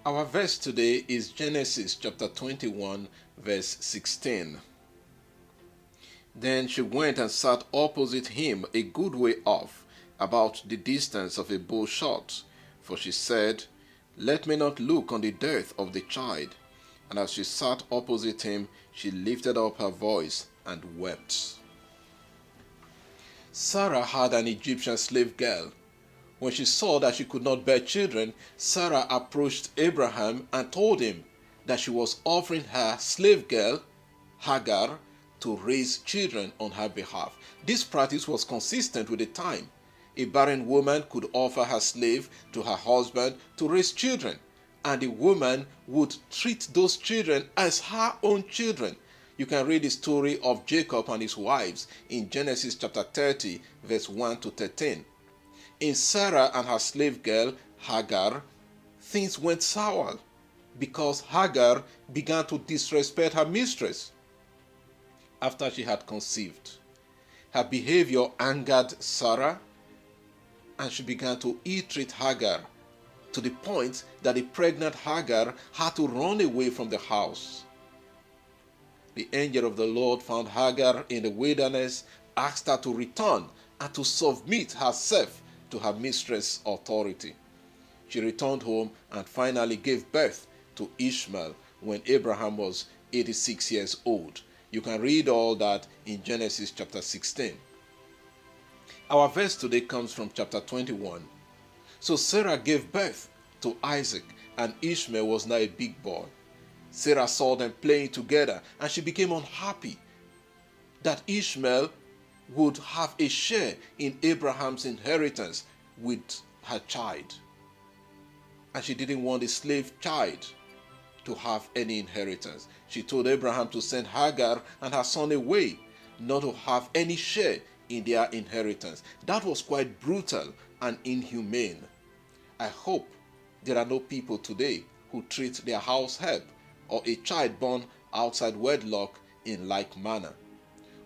Our verse today is Genesis chapter 21, verse 16. Then she went and sat opposite him a good way off, about the distance of a bowshot. For she said, Let me not look on the death of the child. And as she sat opposite him, she lifted up her voice and wept. Sarah had an Egyptian slave girl. When she saw that she could not bear children, Sarah approached Abraham and told him that she was offering her slave girl, Hagar, to raise children on her behalf. This practice was consistent with the time. A barren woman could offer her slave to her husband to raise children, and the woman would treat those children as her own children. You can read the story of Jacob and his wives in Genesis chapter 30, verse 1 to 13. In Sarah and her slave girl, Hagar, things went sour because Hagar began to disrespect her mistress after she had conceived. Her behavior angered Sarah, and she began to ill-treat Hagar to the point that the pregnant Hagar had to run away from the house. The angel of the Lord found Hagar in the wilderness, asked her to return and to submit herself to her mistress' authority. She returned home and finally gave birth to Ishmael when Abraham was 86 years old. You can read all that in Genesis chapter 16. Our verse today comes from chapter 21. So Sarah gave birth to Isaac, and Ishmael was now a big boy. Sarah saw them playing together, and she became unhappy that Ishmael would have a share in Abraham's inheritance with her child. And she didn't want the slave child to have any inheritance. She told Abraham to send Hagar and her son away, not to have any share in their inheritance. That was quite brutal and inhumane. I hope there are no people today who treat their house help or a child born outside wedlock in like manner.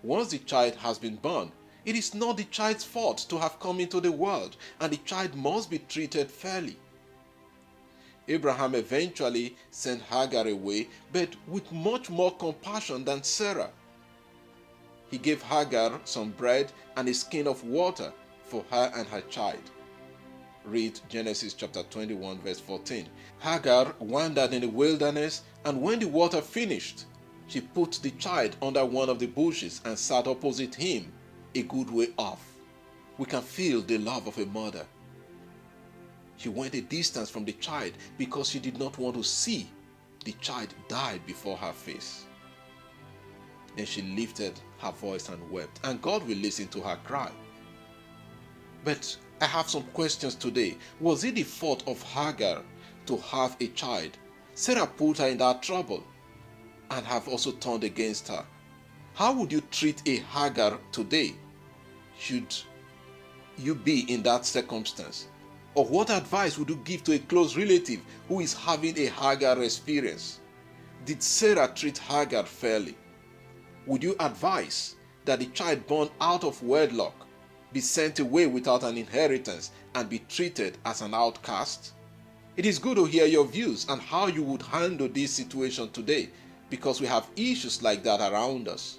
Once the child has been born, it is not the child's fault to have come into the world, and the child must be treated fairly. Abraham eventually sent Hagar away, but with much more compassion than Sarah. He gave Hagar some bread and a skin of water for her and her child. Read Genesis chapter 21 verse 14. Hagar wandered in the wilderness, and when the water finished, she put the child under one of the bushes and sat opposite him a good way off. We can feel the love of a mother. She went a distance from the child because she did not want to see the child die before her face. Then she lifted her voice and wept, and God will listen to her cry. But I have some questions today. Was it the fault of Hagar to have a child? Sarah put her in that trouble and have also turned against her. How would you treat a Hagar today? Should you be in that circumstance? Or what advice would you give to a close relative who is having a Hagar experience? Did Sarah treat Hagar fairly? Would you advise that the child born out of wedlock be sent away without an inheritance and be treated as an outcast? It is good to hear your views and how you would handle this situation today, because we have issues like that around us.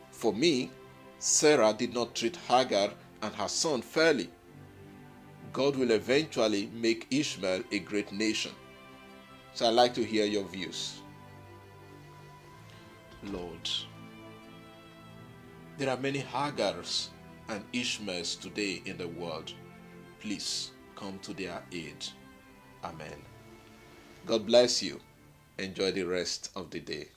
For me, Sarah did not treat Hagar and her son fairly. God will eventually make Ishmael a great nation. So I'd like to hear your views. Lord, there are many Hagars and Ishmaels today in the world. Please come to their aid. Amen. God bless you. Enjoy the rest of the day.